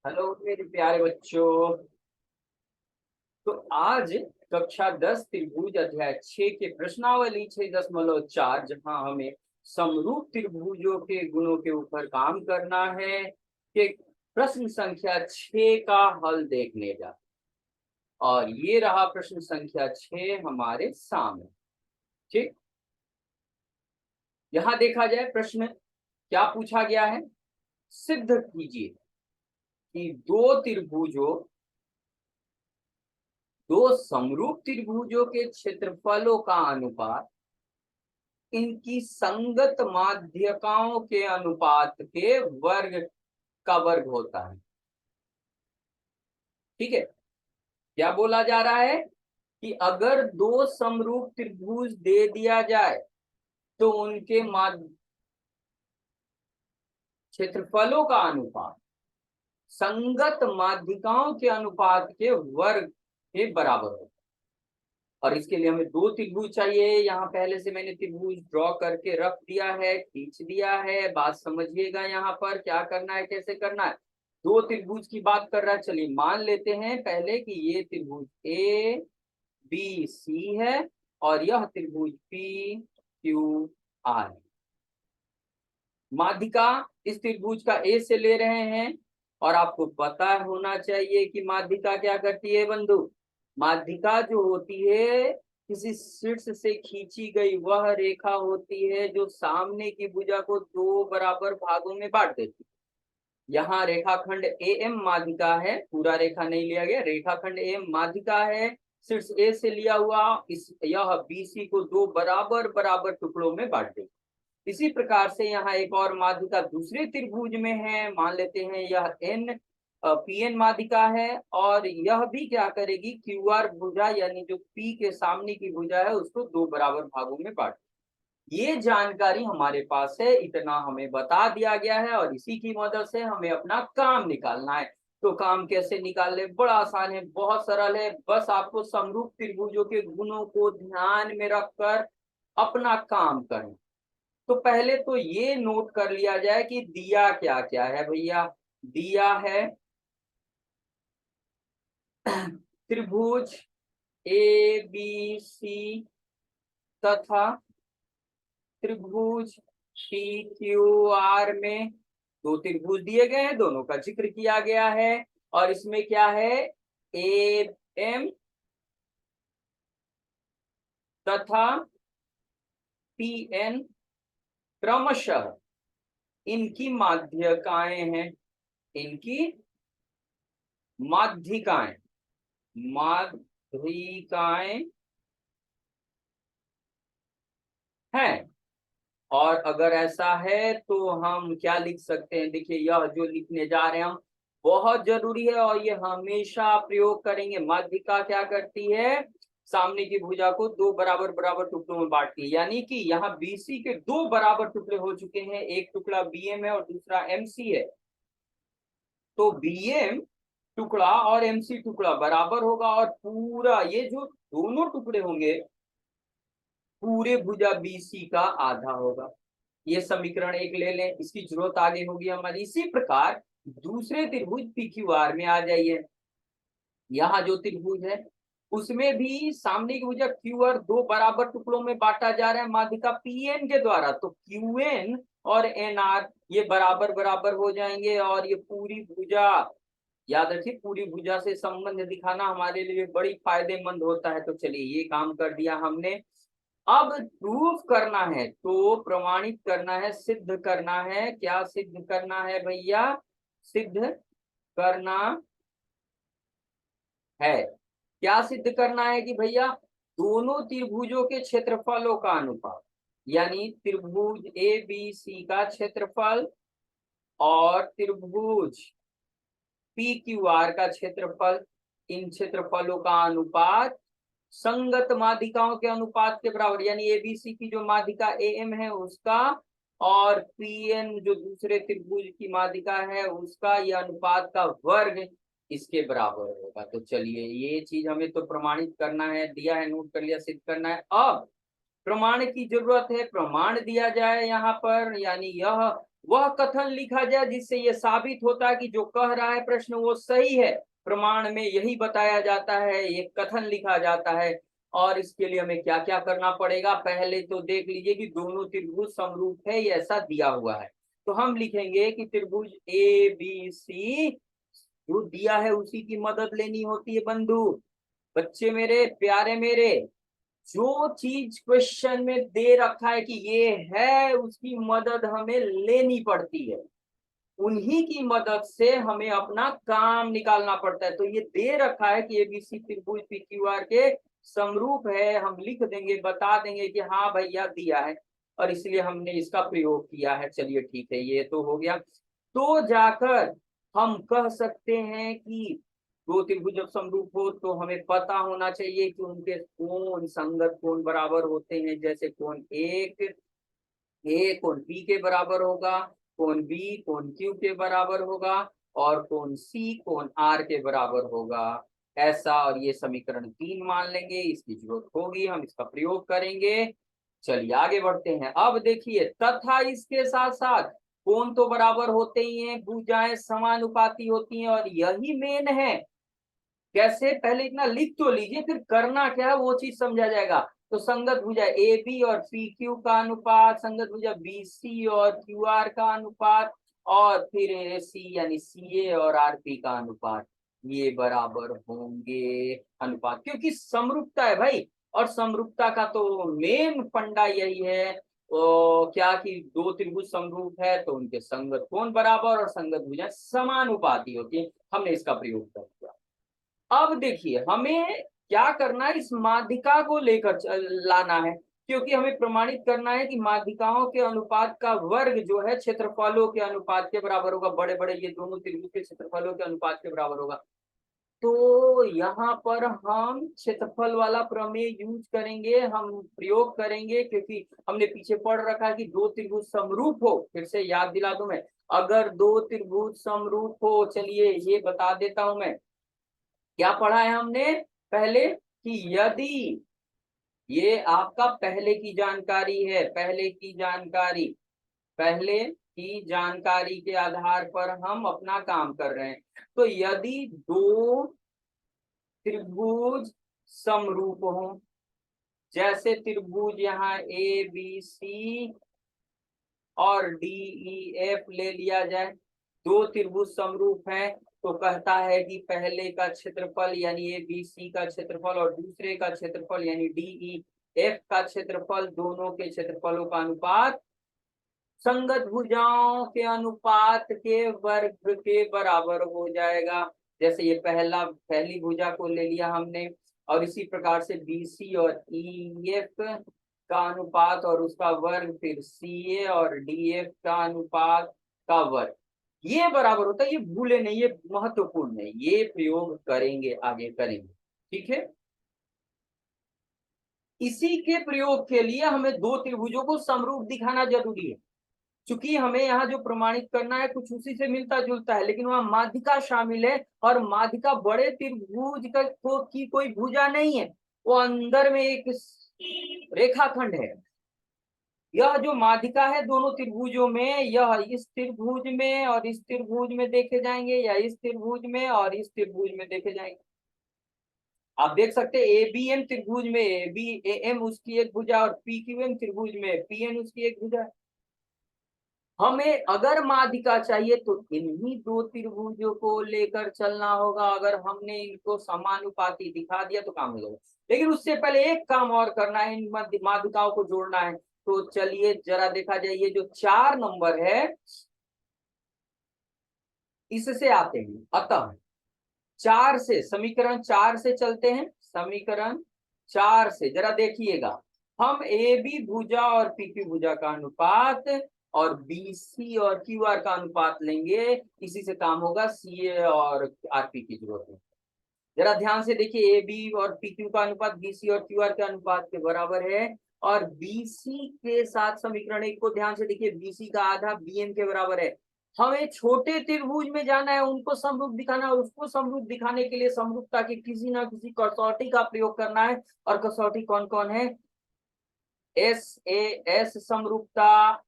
Hello मेरे प्यारे बच्चों। तो आज कक्षा 10 त्रिभुज अध्याय 6 के प्रश्नावली 6.4 जहां हमें समरूप त्रिभुजों के गुणों के ऊपर काम करना है कि प्रश्न संख्या 6 का हल देखने जा। और ये रहा प्रश्न संख्या 6 हमारे सामने। ठीक, यहाँ देखा जाए प्रश्न क्या पूछा गया है। सिद्ध कीजिए कि दो समरूप त्रिभुजों के क्षेत्रफलों का अनुपात इनकी संगत माध्यिकाओं के अनुपात के वर्ग का वर्ग होता है। ठीक है, क्या बोला जा रहा है कि अगर दो समरूप त्रिभुज दे दिया जाए तो उनके क्षेत्रफलों का अनुपात संगत माध्यिकाओं के अनुपात के वर्ग के बराबर होता है। और इसके लिए हमें दो त्रिभुज चाहिए। यहाँ पहले से मैंने त्रिभुज ड्रॉ करके रख दिया है, खींच दिया है। बात समझिएगा, यहाँ पर क्या करना है, कैसे करना है। दो त्रिभुज की बात कर रहा है। चलिए मान लेते हैं पहले कि ये त्रिभुज ए बी सी है और यह त्रिभुज पी क्यू आर है। माध्यिका इस त्रिभुज का ए से ले रहे हैं और आपको पता होना चाहिए कि माध्यिका क्या करती है बंधु। माध्यिका जो होती है किसी शीर्ष से खींची गई वह रेखा होती है जो सामने की भुजा को दो बराबर भागों में बांट देती है। यहाँ रेखाखंड ए एम माध्यिका है, पूरा रेखा नहीं लिया गया, रेखाखंड ए एम माध्यिका है। शीर्ष ए से लिया हुआ यह बीसी को दो बराबर बराबर टुकड़ों में बांट देती है। इसी प्रकार से यहाँ एक और माध्यिका दूसरे त्रिभुज में है। मान लेते हैं यह एन पी एन माध्यिका है और यह भी क्या करेगी, क्यू आर भुजा यानी जो पी के सामने की भुजा है उसको दो बराबर भागों में बांट। ये जानकारी हमारे पास है, इतना हमें बता दिया गया है और इसी की मदद से हमें अपना काम निकालना है। तो काम कैसे निकालने, बड़ा आसान है, बहुत सरल है। बस आपको समरूप त्रिभुजों के गुणों को ध्यान में रखकर अपना काम करना। तो पहले तो ये नोट कर लिया जाए कि दिया क्या क्या है भैया। दिया है त्रिभुज ए बी सी तथा त्रिभुज पी क्यू आर में दो त्रिभुज दिए गए हैं, दोनों का जिक्र किया गया है। और इसमें क्या है, ए एम तथा पी एन क्रमशः इनकी माध्यिकाएं हैं। इनकी माध्यिकाएं माध्यिकाएं हैं। और अगर ऐसा है तो हम क्या लिख सकते हैं, देखिए यह जो लिखने जा रहे हैं हम बहुत जरूरी है और ये हमेशा प्रयोग करेंगे। माध्यिका क्या करती है, सामने की भुजा को दो बराबर बराबर टुकड़ों में बांटती है। यानी कि यहाँ बीसी के दो बराबर टुकड़े हो चुके हैं, एक टुकड़ा बीएम है और दूसरा एमसी है। तो बीएम टुकड़ा और एमसी टुकड़ा बराबर होगा और पूरा ये जो दोनों टुकड़े होंगे पूरे भुजा बीसी का आधा होगा। ये समीकरण एक ले लें, इसकी जरूरत आगे होगी हमारी। इसी प्रकार दूसरे त्रिभुज पी क्यू आर में आ जाइए। यहाँ जो त्रिभुज है उसमें भी सामने की भुजा क्यू आर दो बराबर टुकड़ों में बांटा जा रहा है माध्यिका पी एन के द्वारा। तो क्यू एन और एन आर ये बराबर बराबर हो जाएंगे और ये पूरी भुजा, याद रखिए पूरी भुजा से संबंध दिखाना हमारे लिए बड़ी फायदेमंद होता है। तो चलिए ये काम कर दिया हमने। अब प्रूफ करना है तो प्रमाणित करना है, सिद्ध करना है। क्या सिद्ध करना है भैया, सिद्ध करना है। क्या सिद्ध करना है कि भैया दोनों त्रिभुजों के क्षेत्रफलों का अनुपात, यानी त्रिभुज ए बी सी का क्षेत्रफल और त्रिभुज पी क्यू आर का क्षेत्रफल, इन क्षेत्रफलों का अनुपात संगत माध्यिकाओं के अनुपात के बराबर, यानी एबीसी की जो माध्यिका एएम है उसका और पीएन जो दूसरे त्रिभुज की माध्यिका है उसका, यह अनुपात का वर्ग इसके बराबर होगा। तो चलिए ये चीज हमें तो प्रमाणित करना है, दिया है, नोट कर लिया, सिद्ध करना है। अब प्रमाण की जरूरत है, प्रमाण दिया जाए यहाँ पर। यानी यह वह कथन लिखा जाए जिससे यह साबित होता है कि जो कह रहा है प्रश्न वो सही है। प्रमाण में यही बताया जाता है, ये कथन लिखा जाता है। और इसके लिए हमें क्या क्या करना पड़ेगा, पहले तो देख लीजिए कि दोनों त्रिभुज समरूप है, ये ऐसा दिया हुआ है। तो हम लिखेंगे कि त्रिभुज ए बी सी जो दिया है उसी की मदद लेनी होती है बंधु। बच्चे मेरे, प्यारे मेरे, जो चीज क्वेश्चन में दे रखा है कि ये है, उसकी मदद हमें लेनी पड़ती है। उन्हीं की मदद से हमें अपना काम निकालना पड़ता है। तो ये दे रखा है कि एबीसी त्रिभुज पीक्यूआर के समरूप है, हम लिख देंगे, बता देंगे कि हाँ भैया दिया है, और इसलिए हमने इसका प्रयोग किया है। चलिए ठीक है, ये तो हो गया। तो जाकर हम कह सकते हैं कि दो त्रिभुज जब समरूप हो तो हमें पता होना चाहिए कि उनके कोण संगत कोण बराबर होते हैं। जैसे कोण एक ए कोण बी के बराबर होगा, कोण बी कोण क्यू के बराबर होगा, और कोण सी कोण आर के बराबर होगा। ऐसा, और ये समीकरण 3 मान लेंगे, इसकी जरूरत होगी, हम इसका प्रयोग करेंगे। चलिए आगे बढ़ते हैं। अब देखिए, तथा इसके साथ साथ कोण तो बराबर होते ही हैं, भुजाएं समानुपाती होती हैं, और यही मेन है। कैसे, पहले इतना लिख तो लीजिए, फिर करना क्या है वो चीज समझा जाएगा। तो संगत भुजा ए बी और पी क्यू का अनुपात, संगत भुजा बी सी और क्यू आर का अनुपात, और फिर सी यानी सी ए और आर पी का अनुपात, ये बराबर होंगे अनुपात, क्योंकि समरूपता है भाई। और समरूपता का तो मेन फंडा यही है, क्या कि दो त्रिभुज समरूप है तो उनके संगत कोण बराबर और संगत भुजा समानुपाती होती है। हमने इसका प्रयोग कर दिया। अब देखिए, हमें क्या करना है, इस माध्यिका को लेकर लाना है, क्योंकि हमें प्रमाणित करना है कि माध्यिकाओं के अनुपात का वर्ग जो है क्षेत्रफलों के अनुपात के बराबर होगा। बड़े बड़े ये दोनों त्रिभुज के क्षेत्रफलों के अनुपात के बराबर होगा। तो यहाँ पर हम क्षेत्रफल वाला प्रमेय यूज करेंगे, हम प्रयोग करेंगे, क्योंकि हमने पीछे पढ़ रखा है कि दो त्रिभुज समरूप हो। फिर से याद दिला दूं मैं, अगर दो त्रिभुज समरूप हो, चलिए ये बता देता हूं मैं, क्या पढ़ा है हमने पहले, कि यदि, ये आपका पहले की जानकारी है, पहले की जानकारी, पहले की जानकारी के आधार पर हम अपना काम कर रहे हैं। तो यदि दो त्रिभुज समरूप हो, जैसे त्रिभुज यहाँ ए बी सी और डी ई एफ ले लिया जाए, दो त्रिभुज समरूप है, तो कहता है कि पहले का क्षेत्रफल यानी ए बी सी का क्षेत्रफल और दूसरे का क्षेत्रफल यानी डी ई एफ का क्षेत्रफल, दोनों के क्षेत्रफलों का अनुपात संगत भुजाओं के अनुपात के वर्ग के बराबर हो जाएगा। जैसे ये पहली भुजा को ले लिया हमने, और इसी प्रकार से बीसी और ईएफ का अनुपात और उसका वर्ग, फिर सीए और डीएफ का अनुपात का वर्ग, ये बराबर होता है। ये भूले नहीं, ये महत्वपूर्ण है, ये प्रयोग करेंगे, आगे करेंगे, ठीक है। इसी के प्रयोग के लिए हमें दो त्रिभुजों को समरूप दिखाना जरूरी है, क्योंकि हमें यहाँ जो प्रमाणित करना है कुछ उसी से मिलता जुलता है, लेकिन वहां माध्यिका शामिल है, और माध्यिका बड़े त्रिभुज का की कोई भुजा नहीं है, वो अंदर में एक रेखाखंड है। यह जो माध्यिका है दोनों त्रिभुजों में, यह इस त्रिभुज में और इस त्रिभुज में देखे जाएंगे, या इस त्रिभुज में और इस त्रिभुज में देखे जाएंगे। आप देख सकते हैं ए बी एम त्रिभुज में ए बी ए एम उसकी एक भुजा, और पी क्यू एम त्रिभुज में पी एन उसकी एक भुजा। हमें अगर माध्यिका चाहिए तो इन्हीं दो त्रिभुजों को लेकर चलना होगा। अगर हमने इनको समानुपाती दिखा दिया तो काम हो जाएगा, लेकिन उससे पहले एक काम और करना है, इन माध्यिकाओं को जोड़ना है। तो चलिए जरा देखा जाए, ये जो 4 नंबर है इससे आते हैं, अतः 4 से, समीकरण 4 से चलते हैं। समीकरण 4 से जरा देखिएगा, हम ए बी भुजा और पी क्यू भुजा का अनुपात और बी सी और क्यू आर का अनुपात लेंगे, इसी से काम होगा। सी ए और आर पी की जरूरत है। जरा ध्यान से देखिए, ए बी और पी क्यू का अनुपात बी सी और क्यू आर के अनुपात के बराबर है, और बी सी के साथ समीकरण 1 को ध्यान से देखिए, बी सी का आधा बी एम के बराबर है। हमें छोटे त्रिभुज में जाना है, उनको समरूप दिखाना है, उसको समरूप दिखाने के लिए समरूपता की किसी ना किसी कसौटी का प्रयोग करना है। और कसौटी कौन कौन है, एस ए एस समरूपता,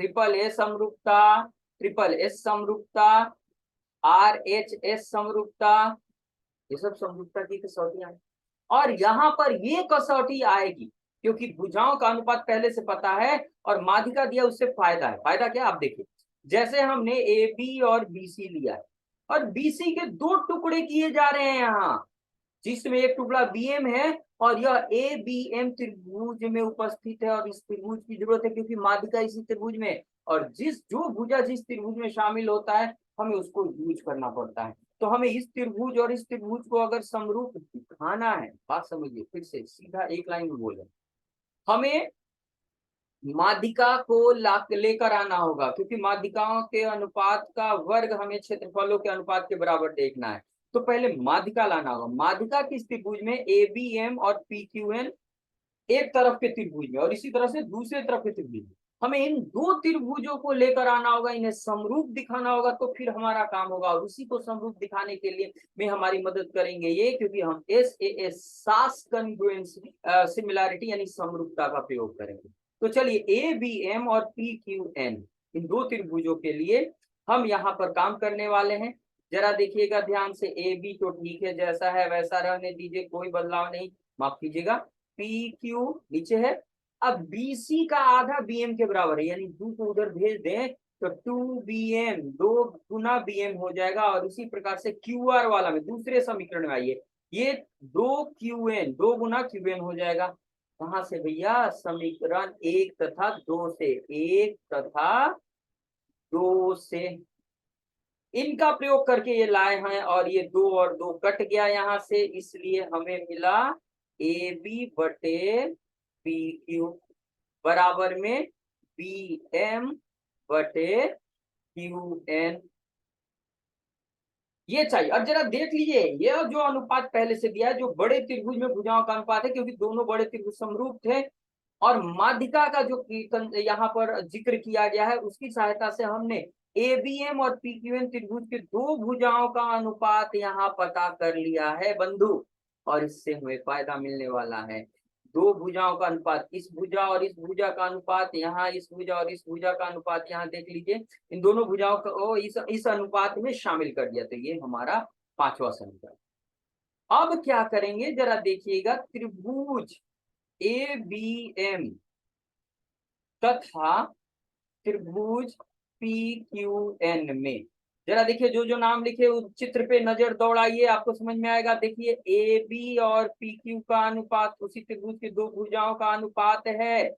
ट्रिपल ए समरूपता, ट्रिपल एस समरूपता, RHS समरूपता, ये सब समरूपता की कसौटियां। और यहाँ पर ये कसौटी आएगी क्योंकि भुजाओं का अनुपात पहले से पता है और माध्यिका दिया, उससे फायदा है। फायदा क्या, आप देखिए, जैसे हमने AB और BC लिया है और BC के दो टुकड़े किए जा रहे हैं यहाँ, जिसमें एक टुकड़ा BM है और यह ABM त्रिभुज में उपस्थित है और इस त्रिभुज की जरूरत है क्योंकि माध्यिका इसी त्रिभुज में, और जो भुजा जिस त्रिभुज में शामिल होता है हमें उसको यूज करना पड़ता है। तो हमें इस त्रिभुज और इस त्रिभुज को अगर समरूप दिखाना है, बात समझिए, फिर से सीधा एक लाइन में बोले, हमें माध्यिका को लेकर आना होगा क्योंकि माध्यिकाओं के अनुपात का वर्ग हमें क्षेत्रफलों के अनुपात के बराबर देखना है। तो पहले माध्यिका लाना होगा। माध्यिका किस त्रिभुज में, ABM और PQN एक तरफ के त्रिभुज में और इसी तरह से दूसरे तरफ के त्रिभुज में। हमें इन दो त्रिभुजों को लेकर आना होगा, इन्हें समरूप दिखाना होगा, तो फिर हमारा काम होगा। और उसी को समरूप दिखाने के लिए में हमारी मदद करेंगे ये, क्योंकि हम SAS सास कन्ग्रुएंसी सिमिलैरिटी यानी समरूपता का प्रयोग करेंगे। तो चलिए ABM और PQN इन दो त्रिभुजों के लिए हम यहाँ पर काम करने वाले हैं। जरा देखिएगा ध्यान से, AB तो ठीक है, जैसा है वैसा रहने दीजिए, कोई बदलाव नहीं, माफ कीजिएगा। PQ नीचे है। अब BC का आधा BM के बराबर है, यानी 2 को उधर भेज दें तो 2BM 2 गुना BM हो जाएगा। और उसी प्रकार से QR वाला में दूसरे समीकरण में आइए, ये 2QN 2 गुना QN हो जाएगा। कहां से भैया, समीकरण 1 तथा 2 से, 1 तथा 2 से इनका प्रयोग करके ये लाए हैं और ये 2 और 2 कट गया यहाँ से, इसलिए हमें मिला AB बटे PQ बराबर में BM बटे QN, ये चाहिए। और जरा देख लीजिए, ये जो अनुपात पहले से दिया है, जो बड़े त्रिभुज में भुजाओं का अनुपात है, क्योंकि दोनों बड़े त्रिभुज समरूप थे, और माध्यिका का जो यहाँ पर जिक्र किया गया है उसकी सहायता से हमने ABM और PQN त्रिभुज के दो भुजाओं का अनुपात यहाँ पता कर लिया है बंधु। और इससे हमें फायदा मिलने वाला है। दो भुजाओं का अनुपात, इस भुजा और इस भुजा का अनुपात यहाँ, इस भुजा और इस भुजा का अनुपात यहाँ, देख लीजिए इन दोनों भुजाओं को इस अनुपात में शामिल कर दिया। तो ये हमारा पांचवा समीकरण। अब क्या करेंगे जरा देखिएगा, त्रिभुज ABM तथा त्रिभुज PQN में जरा देखिए, जो जो नाम लिखे उस चित्र पे नजर दौड़ाइए, आपको समझ में आएगा। देखिए AB और PQ का अनुपात उसी त्रिभुज की दो भुजाओं का अनुपात है,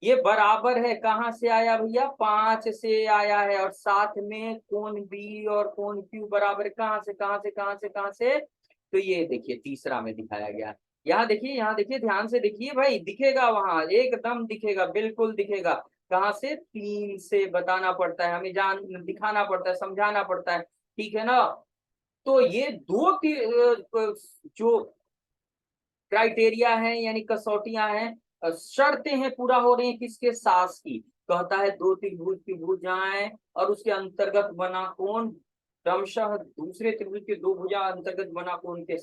ये बराबर है। कहां से आया भैया, 5 से आया है। और साथ में कोण B और कोण Q बराबर, कहां से कहां से कहां से कहां से, तो ये देखिए तीसरा में दिखाया गया। यहाँ देखिए, यहाँ देखिए, ध्यान से देखिए भाई, दिखेगा वहां, एकदम दिखेगा, बिल्कुल दिखेगा। कहां से, 3 से बताना पड़ता है हमें, दिखाना पड़ता है, समझाना पड़ता है, ठीक है ना। तो ये दो जो क्राइटेरिया है यानी कसौटियां हैं, शर्तें हैं, पूरा हो रही हैं किसके, सास की। कहता है दो त्रिभुज की भुजाएं और उसके अंतर्गत बना कोण क्रमशः दूसरे त्रिभुज के दो भुजा अंतर्गत बना कोण के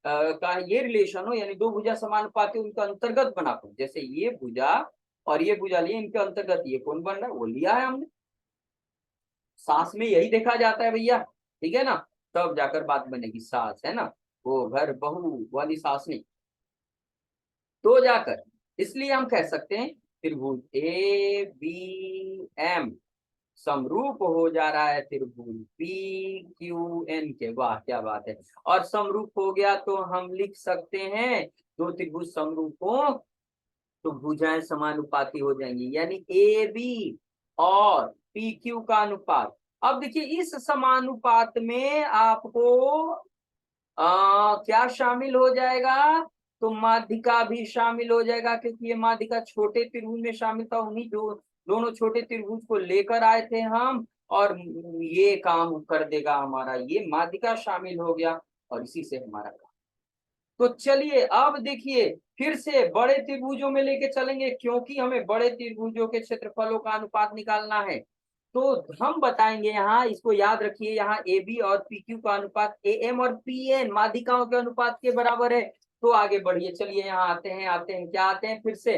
का ये रिलेशन हो, यानी दो भुजा समानुपाती उनका अंतर्गत बना कोण। जैसे ये भुजा और ये भुजा लिए, इनके अंतर्गत ये कोण बन रहा है, वो लिया है हमने। सास में यही देखा जाता है भैया, ठीक है ना, तब जाकर बात बनेगी, सास है ना, वो घर बहू वाली सास नहीं, तो जाकर। इसलिए हम कह सकते हैं त्रिभुज ABM समरूप हो जा रहा है त्रिभुज PQN के। वाह क्या बात है। और समरूप हो गया तो हम लिख सकते हैं, दो त्रिभुज समरूप हो तो भुजाएं समानुपाती हो जाएंगी, यानी AB और PQ का अनुपात। अब देखिए, इस समानुपात में आपको क्या शामिल हो जाएगा, तो माध्यिका भी शामिल हो जाएगा, क्योंकि ये माध्यिका छोटे त्रिभुज में शामिल था। उन्हीं दोनों छोटे त्रिभुज को लेकर आए थे हम, और ये काम कर देगा हमारा, ये माध्यिका शामिल हो गया और इसी से हमारा काम। तो चलिए अब देखिए, फिर से बड़े त्रिभुजों में लेके चलेंगे, क्योंकि हमें बड़े त्रिभुजों के क्षेत्रफलों का अनुपात निकालना है। तो हम बताएंगे, यहाँ इसको याद रखिए, यहाँ AB और PQ का अनुपात AM और PN माध्यिकाओं के अनुपात के बराबर है। तो आगे बढ़िए, चलिए यहाँ आते हैं क्या आते हैं फिर से।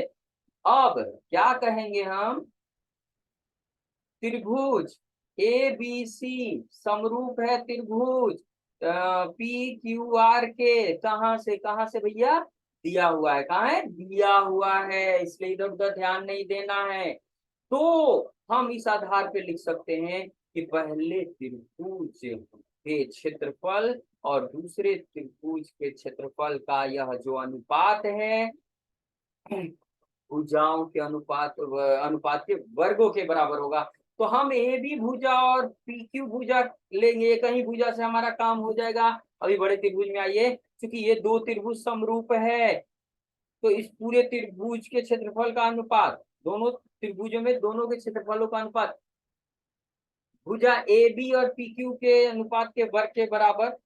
अब क्या कहेंगे हम, त्रिभुज ए बी सी समरूप है त्रिभुज पी क्यू आर के, कहां से भैया, दिया हुआ है, कहाँ है, दिया हुआ है, इसलिए इधर उधर ध्यान नहीं देना है। तो हम इस आधार पे लिख सकते हैं कि पहले त्रिभुज के क्षेत्रफल और दूसरे त्रिभुज के क्षेत्रफल का यह जो अनुपात है भुजाओं के अनुपात के वर्गों के बराबर होगा। तो हम ए बी भुजा और पी क्यू भुजा लेंगे, कहीं भुजा से हमारा काम हो जाएगा। अभी बड़े त्रिभुज में आइए, क्योंकि ये दो त्रिभुज समरूप है, तो इस पूरे त्रिभुज के क्षेत्रफल का अनुपात, दोनों त्रिभुजों में दोनों के क्षेत्रफलों का अनुपात भुजा ए बी और पी क्यू के अनुपात के वर्ग के बराबर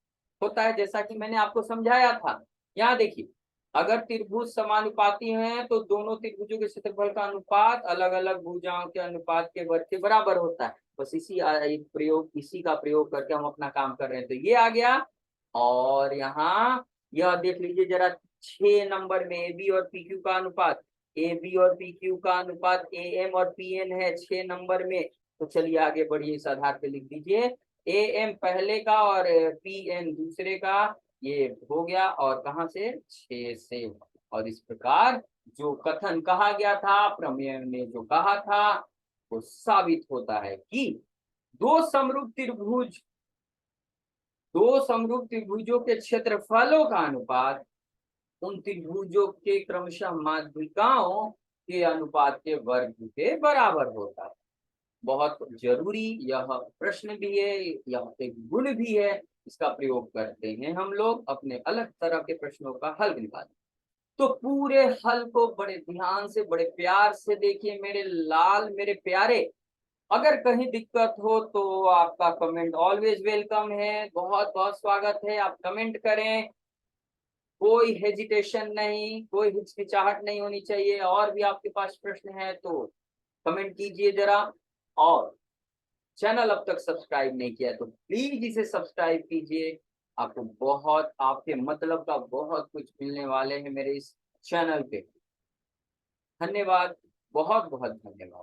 होता है, जैसा कि मैंने आपको समझाया था। यहाँ देखिए, अगर त्रिभुज समानुपाती हैं तो दोनों त्रिभुजों के क्षेत्रफल का अनुपात अलग अलग भुजाओं के अनुपात के वर्ग के बराबर होता है। बस इसी का प्रयोग करके हम अपना काम कर रहे हैं। तो ये आ गया। और यहाँ यह देख लीजिए जरा, 6 नंबर में ए बी और पी क्यू का अनुपात, ए बी और पी क्यू का अनुपात ए एम और पी एन है 6 नंबर में। तो चलिए आगे बढ़िए, इस आधार पे लिख दीजिए ए एम पहले का और पी एन दूसरे का, ये हो गया, और कहां से, 6 से। और इस प्रकार जो कथन कहा गया था, प्रमेय ने जो कहा था, वो साबित होता है कि दो समरूप त्रिभुज दो समरूप त्रिभुजों के क्षेत्रफलों का अनुपात उन त्रिभुजों के क्रमशः माध्यिकाओं के अनुपात के वर्ग के बराबर होता है। बहुत जरूरी यह प्रश्न भी है, यह एक गुण भी है, इसका प्रयोग करते हैं हम लोग अपने अलग तरह के प्रश्नों का हल निकालने। तो पूरे हल को बड़े ध्यान से, बड़े प्यार से देखिए मेरे लाल, मेरे प्यारे। अगर कहीं दिक्कत हो तो आपका कमेंट ऑलवेज वेलकम है, बहुत बहुत स्वागत है, आप कमेंट करें, कोई हेजिटेशन नहीं, कोई हिचकिचाहट नहीं होनी चाहिए। और भी आपके पास प्रश्न है तो कमेंट कीजिए जरा। और चैनल अब तक सब्सक्राइब नहीं किया तो प्लीज इसे सब्सक्राइब कीजिए, आपको बहुत, आपके मतलब का बहुत कुछ मिलने वाले हैं मेरे इस चैनल पे। धन्यवाद, बहुत बहुत धन्यवाद।